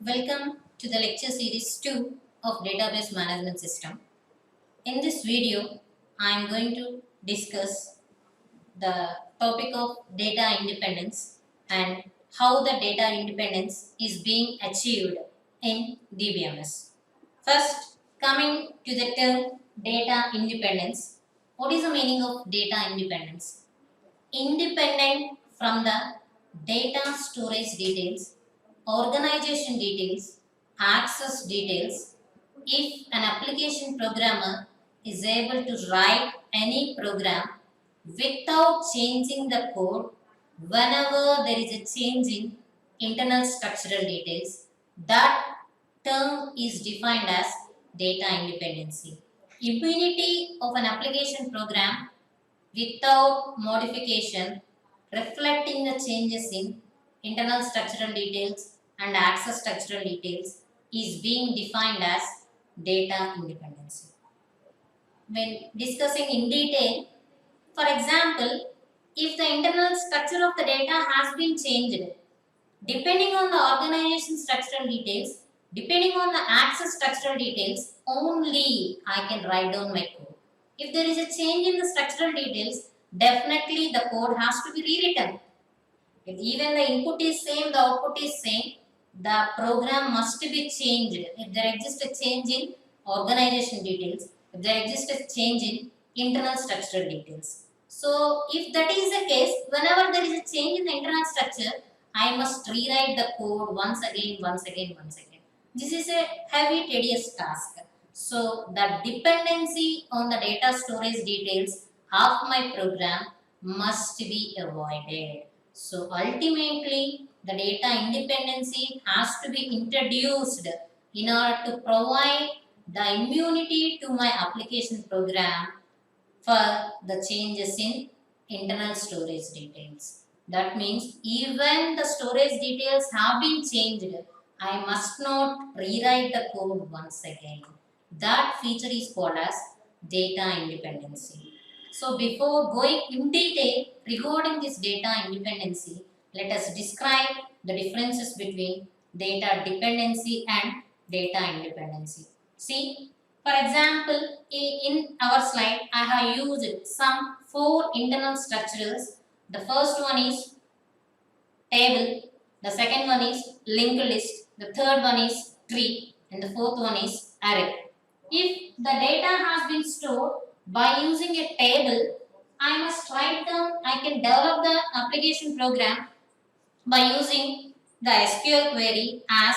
Welcome to the lecture series 2 of Database Management System. In this video, I am going to discuss the topic of data independence and how the data independence is being achieved in DBMS. First, coming to the term data independence. What is the meaning of data independence? Independent from the data storage details, organization details, access details. If an application programmer is able to write any program without changing the code whenever there is a change in internal structural details, that term is defined as data independency. Immunity of an application program without modification, reflecting the changes in internal structural details and access structural details is being defined as data independency. When discussing in detail, for example, if the internal structure of the data has been changed, depending on the organization structural details, depending on the access structural details, only I can write down my code. If there is a change in the structural details, definitely the code has to be rewritten. If even the input is same, the output is same, the program must be changed. If there exists a change in organization details, if there exists a change in internal structural details. So if that is the case, whenever there is a change in the internal structure, I must rewrite the code once again, once again, once again. This is a heavy, tedious task. So the dependency on the data storage details of my program must be avoided. So ultimately, the data independency has to be introduced in order to provide the immunity to my application program for the changes in internal storage details. That means even the storage details have been changed, I must not rewrite the code once again. That feature is called as data independency. So before going in detail regarding this data independency, let us describe the differences between data dependency and data independency. See, for example, in our slide, I have used some 4 internal structures. The first one is table, the second one is linked list, the third one is tree, and the fourth one is array. If the data has been stored by using a table, I must write down, I can develop the application program by using the SQL query as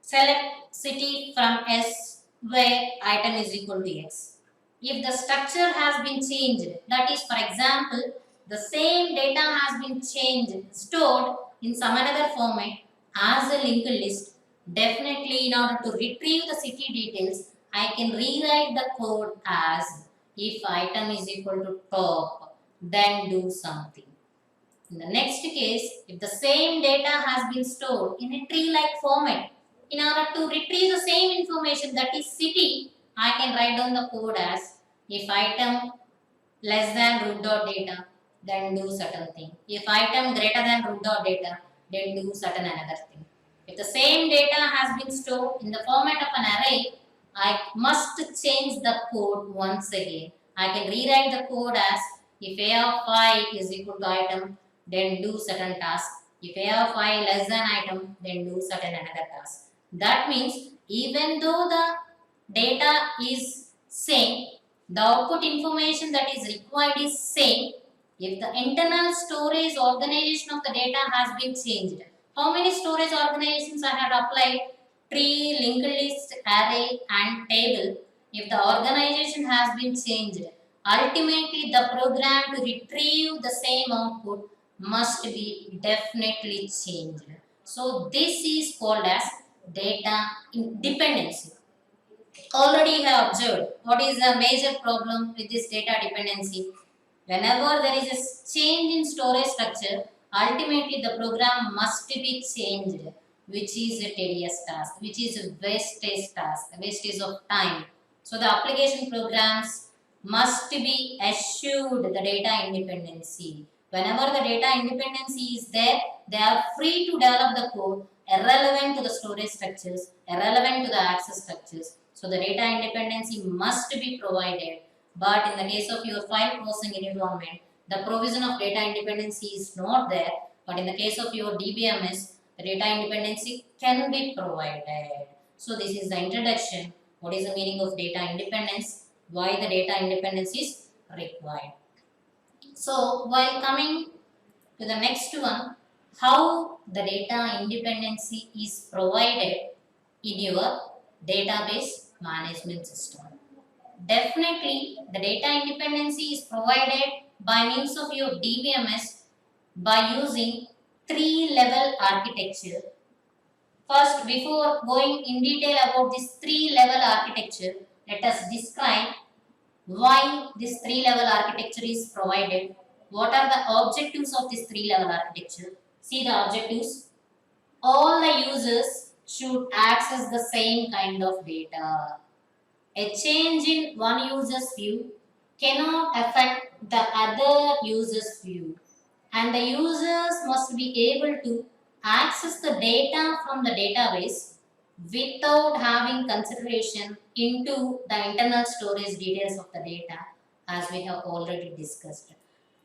select city from S where item is equal to X. If the structure has been changed, that is, for example, the same data has been changed, stored in some another format as a linked list, definitely in order to retrieve the city details, I can rewrite the code as if item is equal to top, then do something. In the next case, if the same data has been stored in a tree-like format, in order to retrieve the same information, that is city, I can write down the code as if item less than root dot data, then do certain thing. If item greater than root dot data, then do certain another thing. If the same data has been stored in the format of an array, I must change the code once again. I can rewrite the code as if a of I is equal to item, then do certain task. If a of I less than item, then do certain another task. That means even though the data is same, the output information that is required is same. If the internal storage organization of the data has been changed, how many storage organizations I had applied? Tree, linked list, array and table. If the organization has been changed, ultimately the program to retrieve the same output must be definitely changed. So this is called as data dependency. Already have observed what is the major problem with this data dependency. Whenever there is a change in storage structure, ultimately the program must be changed, which is a tedious task, which is a wastage task, a wastage of time. So the application programs must be assured the data independency. Whenever the data independency is there, they are free to develop the code irrelevant to the storage structures, irrelevant to the access structures. So the data independency must be provided. But in the case of your file processing environment, the provision of data independency is not there. But in the case of your DBMS, the data independency can be provided. So this is the introduction. What is the meaning of data independence? Why the data independence is required? So while coming to the next one, how the data independency is provided in your database management system. Definitely, the data independency is provided by means of your DBMS by using three-level architecture. First, before going in detail about this three-level architecture, let us describe why this three-level architecture is provided. What are the objectives of this three-level architecture? See the objectives. All the users should access the same kind of data. A change in one user's view cannot affect the other user's view, and the users must be able to access the data from the database without having consideration into the internal storage details of the data, as we have already discussed.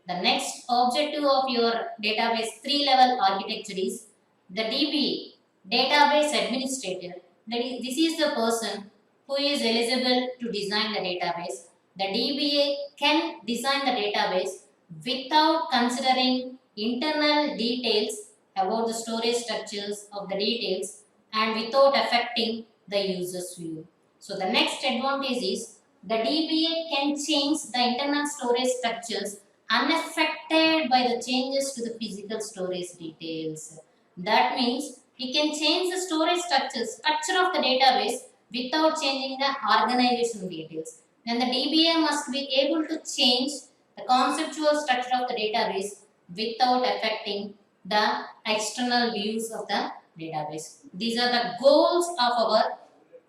The next objective of your database three-level architecture is the DBA, database administrator. This is the person who is eligible to design the database. The DBA can design the database without considering internal details about the storage structures of the details and without affecting the user's view. So the next advantage is the DBA can change the internal storage structures unaffected by the changes to the physical storage details. That means he can change the storage structure of the database without changing the organization details. Then the DBA must be able to change the conceptual structure of the database without affecting the external views of the database. These are the goals of our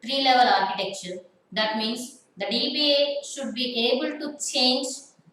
three-level architecture. That means the DBA should be able to change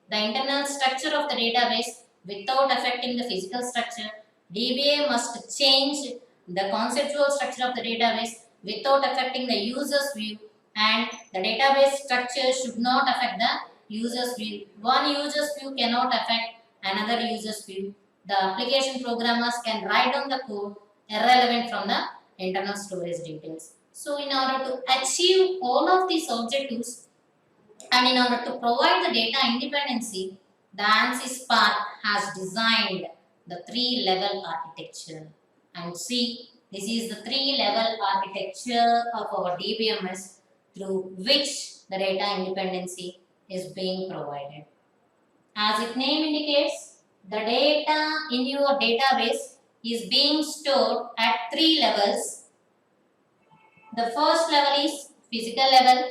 the internal structure of the database without affecting the physical structure. DBA must change the conceptual structure of the database without affecting the user's view, and the database structure should not affect the user's view. One user's view cannot affect another user's view. The application programmers can write down the code irrelevant from the internal storage details. So in order to achieve all of these objectives and in order to provide the data independency, the ANSYS Spark has designed the three-level architecture. And see, this is the three-level architecture of our DBMS through which the data independency is being provided. As its name indicates, the data in your database is being stored at three levels. The first level is physical level,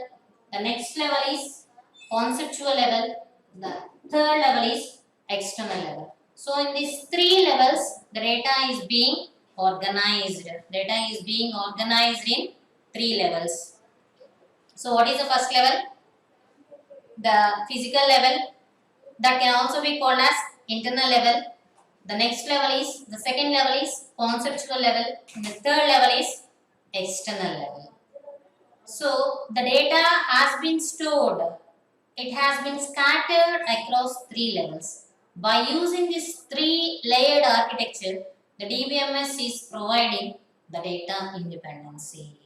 the next level is conceptual level, the third level is external level. So in these three levels, the data is being organized. Data is being organized in three levels. So what is the first level? The physical level, that can also be called as internal level. The next level is, the second level is conceptual level, and the third level is external level. So the data has been stored. It has been scattered across three levels. By using this three-layered architecture, the DBMS is providing the data independency.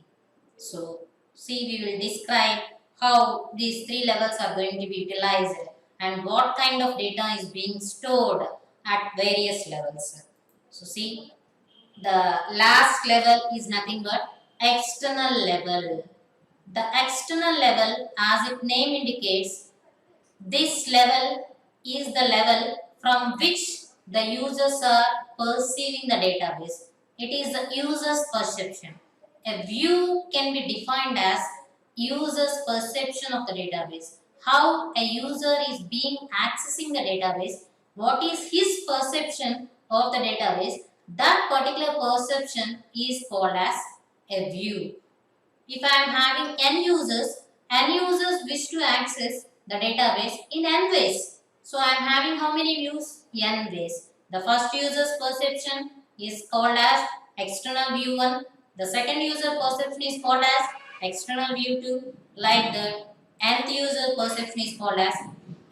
So, see, we will describe how these three levels are going to be utilized and what kind of data is being stored at various levels. So, see, the last level is nothing but external level. The external level, as its name indicates, this level is the level from which the users are perceiving the database. It is the user's perception. A view can be defined as user's perception of the database. How a user is being accessing the database, what is his perception of the database, that particular perception is called as a view. If I am having n users wish to access the database in n ways. So I am having how many views? N ways. The first user's perception is called as external view 1. The second user perception is called as external view 2. Like the nth user perception is called as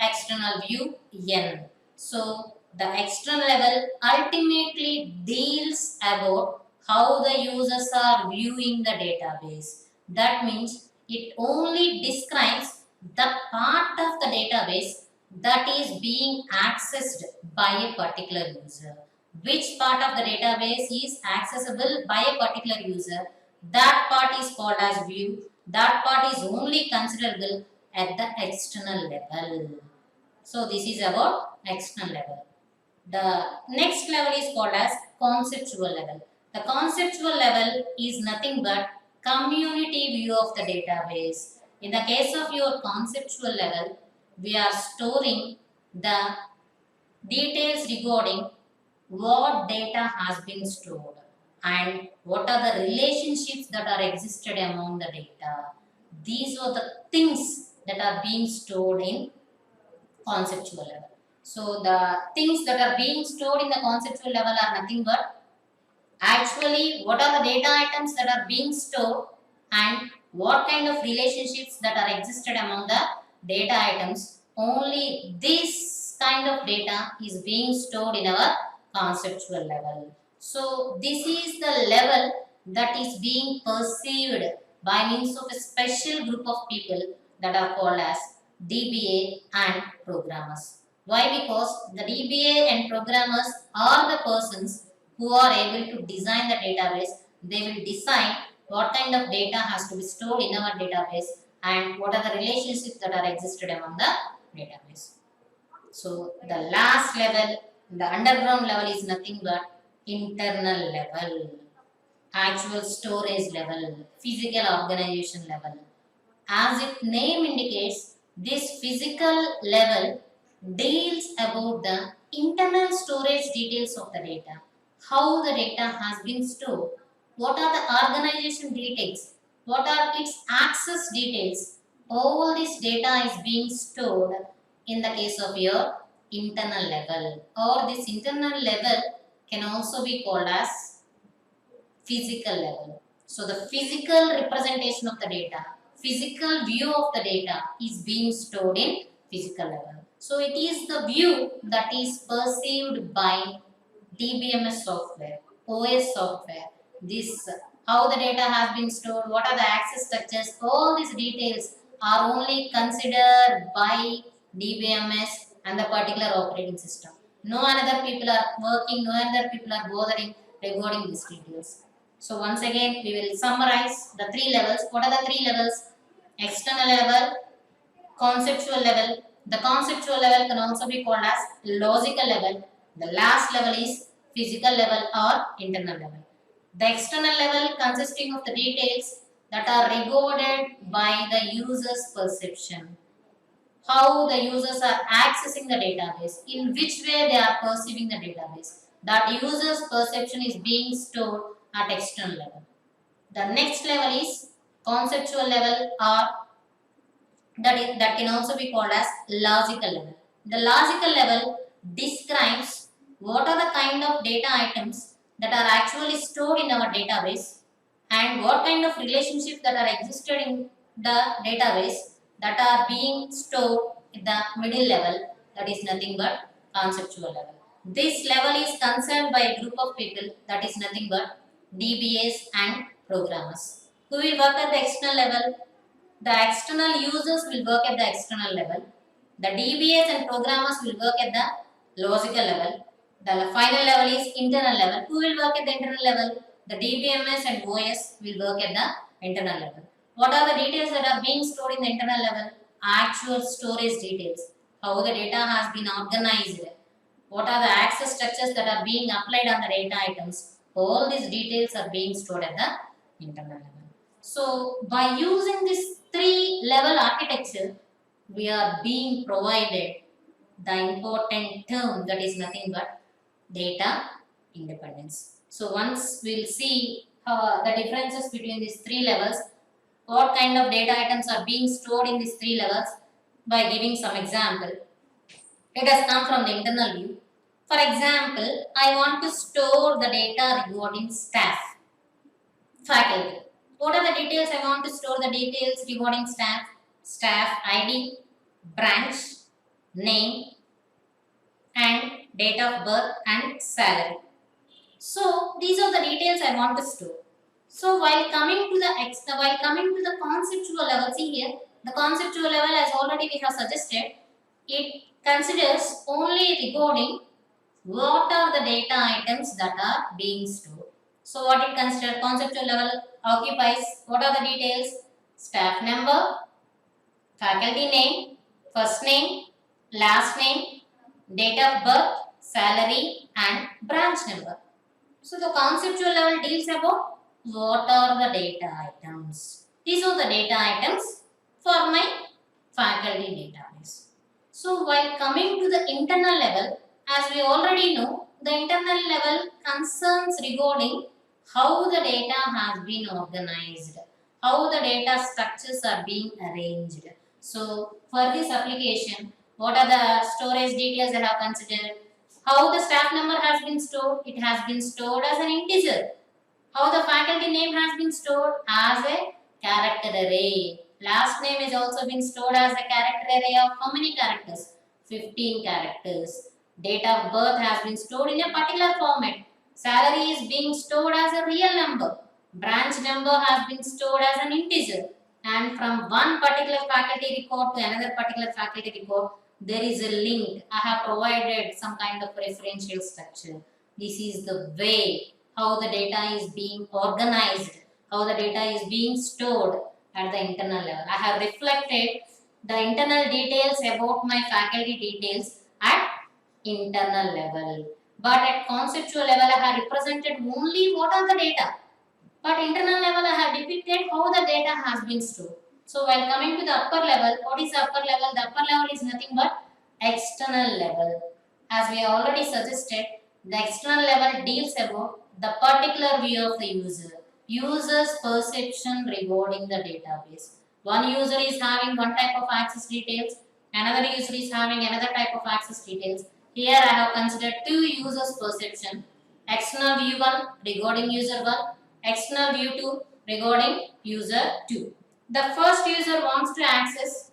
external view n. So the external level ultimately deals about how the users are viewing the database. That means it only describes the part of the database that is being accessed by a particular user. Which part of the database is accessible by a particular user, that part is called as view. That part is only considerable at the external level. So this is about external level. The next level is called as conceptual level. The conceptual level is nothing but community view of the database. In the case of your conceptual level, we are storing the details regarding what data has been stored and what are the relationships that are existed among the data. These are the things that are being stored in conceptual level. So the things that are being stored in the conceptual level are nothing but actually what are the data items that are being stored and what kind of relationships that are existed among the data items. Only this kind of data is being stored in our conceptual level. So this is the level that is being perceived by means of a special group of people that are called as DBA and programmers. Why? Because the DBA and programmers are the persons who are able to design the database. They will decide what kind of data has to be stored in our database and what are the relationships that are existed among the database. So the last level, the underground level is nothing but internal level, actual storage level, physical organization level. As its name indicates, this physical level deals about the internal storage details of the data, how the data has been stored, what are the organization details, what are its access details. All this data is being stored in the case of your internal level, or this internal level can also be called as physical level. So the physical representation of the data, physical view of the data is being stored in physical level. So it is the view that is perceived by DBMS software, OS software. This how the data has been stored, what are the access structures, all these details are only considered by DBMS and the particular operating system. No other people are working, no other people are bothering regarding these details. So once again, we will summarize the three levels. What are the three levels? External level, conceptual level. The conceptual level can also be called as logical level. The last level is physical level or internal level. The external level consisting of the details that are recorded by the user's perception. How the users are accessing the database, in which way they are perceiving the database. That user's perception is being stored at external level. The next level is conceptual level, or that can also be called as logical level. The logical level describes what are the kind of data items that are actually stored in our database and what kind of relationships that are existed in the database that are being stored at the middle level, that is nothing but conceptual level. This level is concerned by a group of people, that is nothing but DBAs and programmers. Who will work at the external level? The external users will work at the external level. The DBAs and programmers will work at the logical level. The final level is internal level. Who will work at the internal level? The DBMS and OS will work at the internal level. What are the details that are being stored in the internal level? Actual storage details. How the data has been organized. What are the access structures that are being applied on the data items? All these details are being stored at the internal level. So by using this three level architecture, we are being provided the important term that is nothing but data independence. So once we'll see the differences between these three levels, what kind of data items are being stored in these three levels by giving some example. Let us come from the internal view. For example, I want to store the data regarding staff, faculty. What are the details I want to store? The details regarding staff, staff ID, branch, name, and date of birth and salary. So these are the details I want to store. So while coming to the conceptual level, see here, the conceptual level as already we have suggested, it considers only regarding what are the data items that are being stored. So what it considers conceptual level occupies what are the details? Staff number, faculty name, first name, last name, date of birth, salary and branch number. So the conceptual level deals about what are the data items. These are the data items for my faculty database. So while coming to the internal level, as we already know, the internal level concerns regarding how the data has been organized, how the data structures are being arranged. So for this application, what are the storage details I have considered? How the staff number has been stored? It has been stored as an integer. How the faculty name has been stored? As a character array. Last name is also been stored as a character array of how many characters? 15 characters. Date of birth has been stored in a particular format. Salary is being stored as a real number. Branch number has been stored as an integer. And from one particular faculty record to another particular faculty record, there is a link. I have provided some kind of referential structure. This is the way how the data is being organized, how the data is being stored at the internal level. I have reflected the internal details about my faculty details at internal level. But at conceptual level, I have represented only what are the data. But internal level, I have depicted how the data has been stored. So while coming to the upper level, what is the upper level? The upper level is nothing but external level. As we already suggested, the external level deals about the particular view of the user. User's perception regarding the database. One user is having one type of access details, another user is having another type of access details. Here I have considered two users' perception. External view 1 regarding user 1, external view 2 regarding user 2. The first user wants to access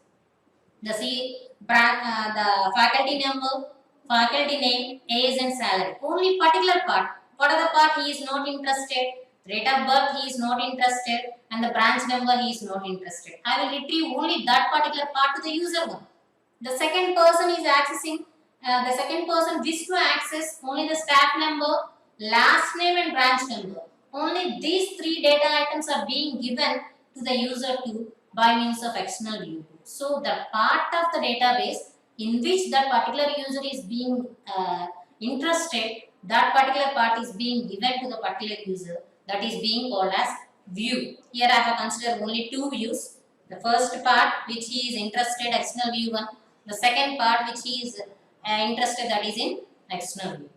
the the faculty number, faculty name, age and salary. Only particular part. What are the part he is not interested? Date of birth he is not interested and the branch number he is not interested. I will retrieve only that particular part to the user one. The second person is accessing, the second person wishes to access only the staff number, last name and branch number. Only these three data items are being given to the user 2 by means of external view. So the part of the database in which that particular user is being interested, that particular part is being given to the particular user, that is being called as view. Here I have considered only two views. The first part which he is interested, external view 1. The second part which he is interested, that is in external view.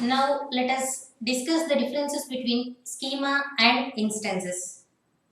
Now let us discuss the differences between schema and instances.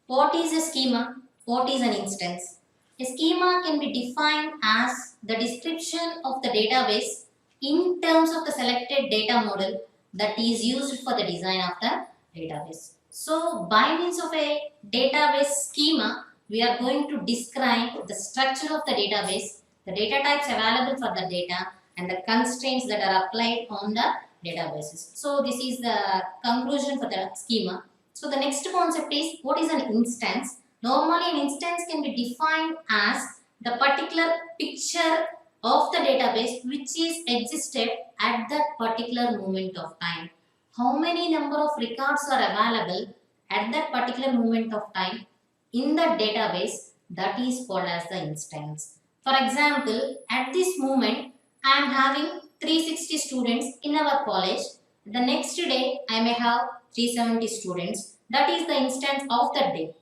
What is a schema? What is an instance? A schema can be defined as the description of the database in terms of the selected data model that is used for the design of the database. So by means of a database schema, we are going to describe the structure of the database, the data types available for the data and the constraints that are applied on the databases. So this is the conclusion for the schema. So the next concept is what is an instance. Normally an instance can be defined as the particular picture of the database which is existed at that particular moment of time. How many number of records are available at that particular moment of time in the database, that is called as the instance. For example, at this moment I am having 360 students in our college. The next day I may have 370 students. That is the instance of that day.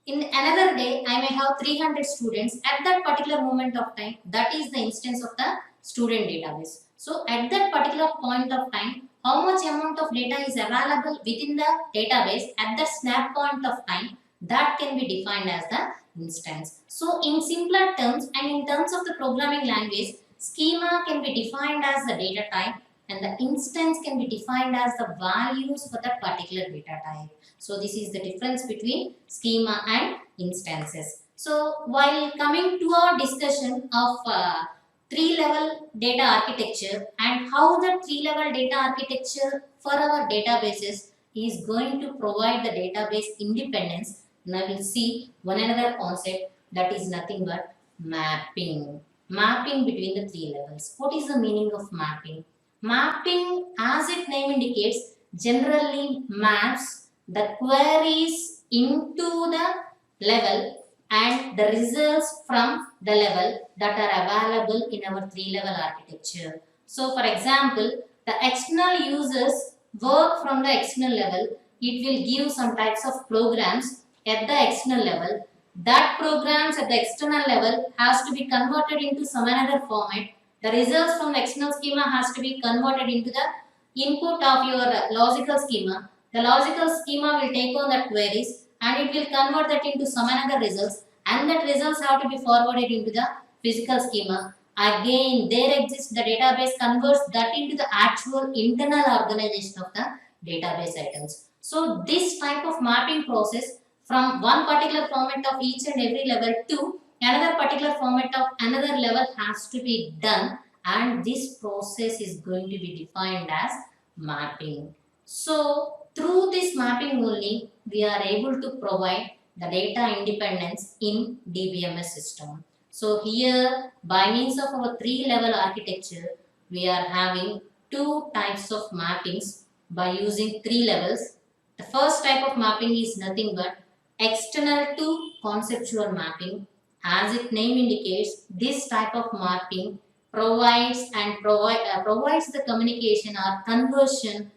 In another day I may have 300 students at that particular moment of time. That is the instance of the student database. So at that particular point of time, how much amount of data is available within the database at that snap point of time, that can be defined as the instance. So in simpler terms and in terms of the programming language, schema can be defined as the data type and the instance can be defined as the values for that particular data type. So this is the difference between schema and instances. So while coming to our discussion of three-level data architecture and how the three-level data architecture for our databases is going to provide the database independence, now we'll see one another concept, that is nothing but mapping. Mapping between the three levels. What is the meaning of mapping? Mapping, as its name indicates, generally maps the queries into the level and the results from the level that are available in our three-level architecture. So, for example, the external users work from the external level. It will give some types of programs at the external level. That programs at the external level has to be converted into some another format. The results from the external schema has to be converted into the input of your logical schema. The logical schema will take on that queries and it will convert that into some another results, and that results have to be forwarded into the physical schema. Again, there exists the database converts that into the actual internal organization of the database items. So this type of mapping process from one particular format of each and every level to another particular format of another level has to be done, and this process is going to be defined as mapping. So through this mapping only we are able to provide the data independence in DBMS system. So here by means of our three-level architecture we are having two types of mappings by using three levels. The first type of mapping is nothing but external to conceptual mapping. As its name indicates, this type of mapping provides the communication or conversion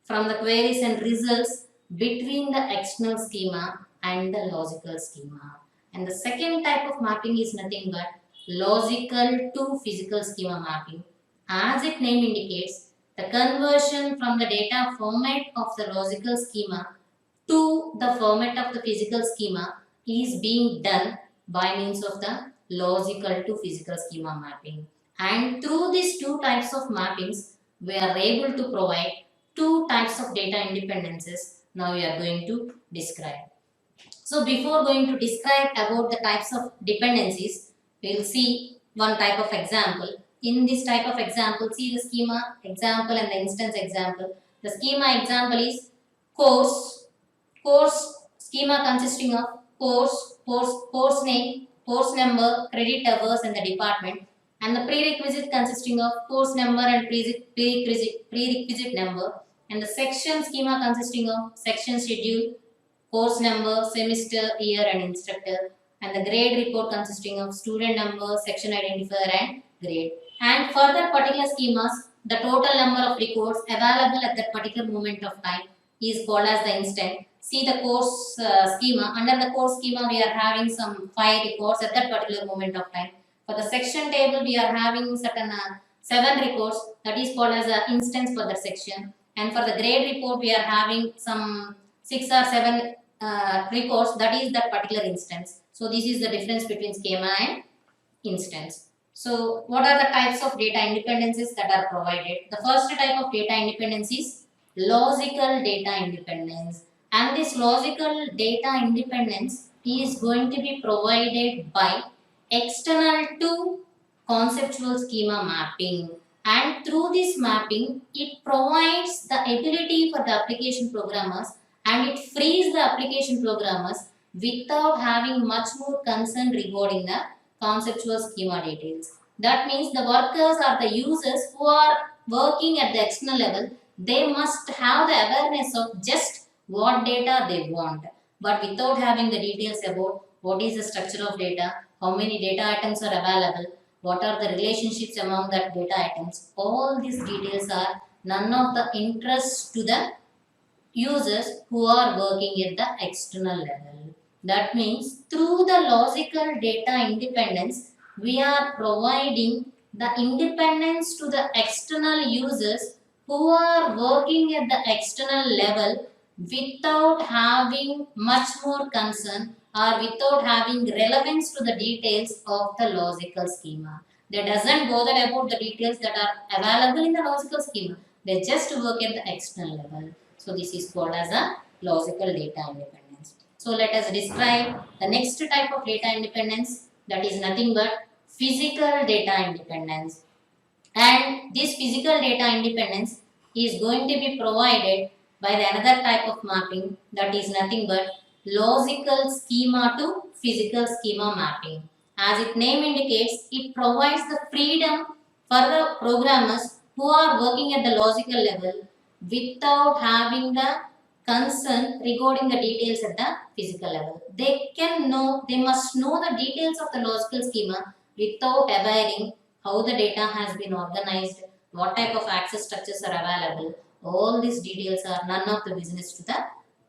from the queries and results between the external schema and the logical schema. And the second type of mapping is nothing but logical to physical schema mapping. As its name indicates, the conversion from the data format of the logical schema to the format of the physical schema is being done by means of the logical to physical schema mapping. And through these two types of mappings, we are able to provide two types of data independences. Now we are going to describe. So before going to describe about the types of dependencies, we will see one type of example. In this type of example, see the schema example and the instance example. The schema example is course schema consisting of course name, course number, credit hours and the department, and the prerequisite consisting of course number and prerequisite number, and the section schema consisting of section schedule, course number, semester, year and instructor, and the grade report consisting of student number, section identifier and grade. And for that particular schemas, the total number of records available at that particular moment of time is called as the instant. See the course schema. Under the course schema, we are having some 5 records at that particular moment of time. For the section table, we are having certain 7 records, that is called as an instance for the section. And for the grade report, we are having some 6 or 7 records, that is that particular instance. So this is the difference between schema and instance. So what are the types of data independencies that are provided? The first type of data independence is logical data independence, and this logical data independence is going to be provided by external to conceptual schema mapping, and through this mapping it provides the ability for the application programmers and it frees the application programmers without having much more concern regarding the conceptual schema details. That means the workers or the users who are working at the external level, they must have the awareness of just what data they want, but without having the details about what is the structure of data, how many data items are available, what are the relationships among that data items. All these details are none of the interest to the users who are working at the external level. That means through the logical data independence, we are providing the independence to the external users who are working at the external level without having much more concern or without having relevance to the details of the logical schema. They doesn't bother about the details that are available in the logical schema. They just work at the external level. So this is called as a logical data independence. So let us describe the next type of data independence, that is nothing but physical data independence. And this physical data independence is going to be provided by the another type of mapping, that is nothing but logical schema to physical schema mapping. As its name indicates, it provides the freedom for the programmers who are working at the logical level without having the concern regarding the details at the physical level. They must know the details of the logical schema without abiding how the data has been organized, what type of access structures are available. All these details are none of the business to the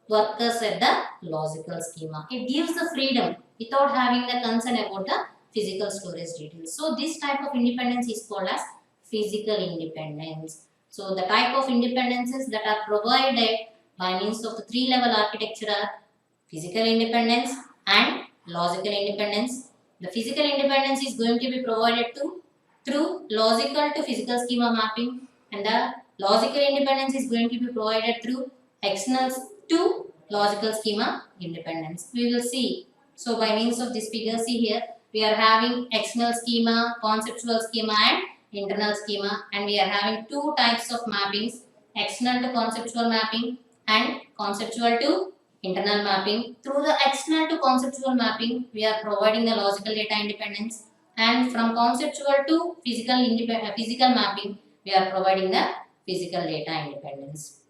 workers at the logical schema. It gives the freedom without having the concern about the physical storage details. So this type of independence is called as physical independence. So the type of independences that are provided by means of the three-level architecture are physical independence and logical independence. The physical independence is going to be provided to through logical to physical schema mapping, and the logical independence is going to be provided through external to logical schema independence. We will see. So by means of this figure, see here, we are having external schema, conceptual schema and internal schema, and we are having two types of mappings, external to conceptual mapping and conceptual to internal mapping. Through the external to conceptual mapping, we are providing the logical data independence, and from conceptual to physical mapping, we are providing the physical data independence.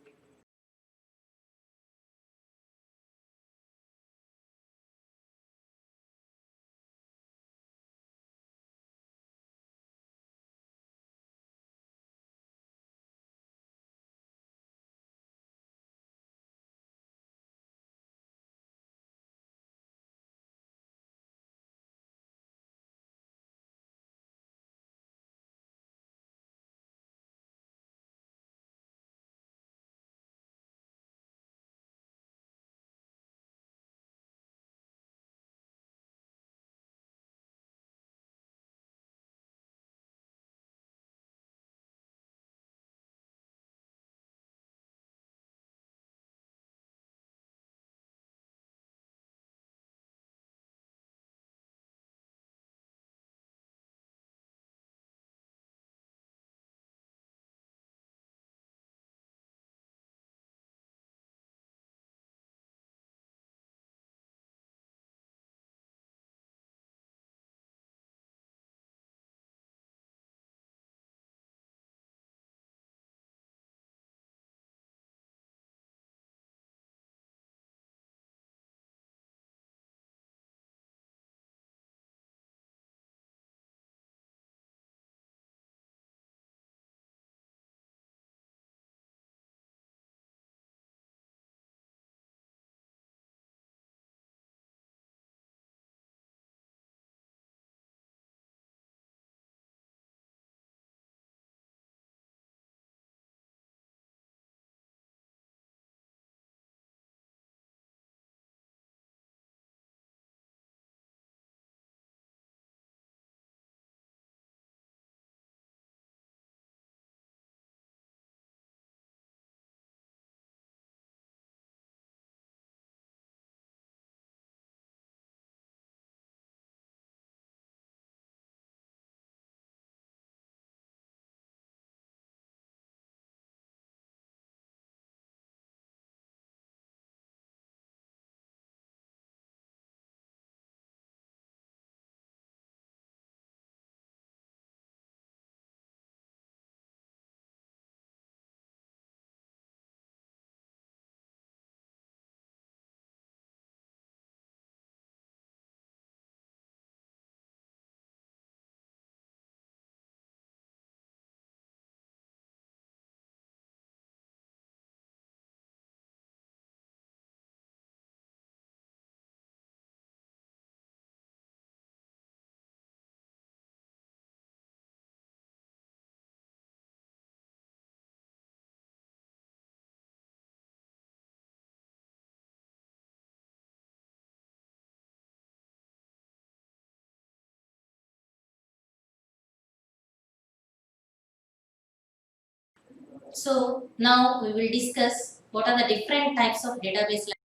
So now we will discuss what are the different types of database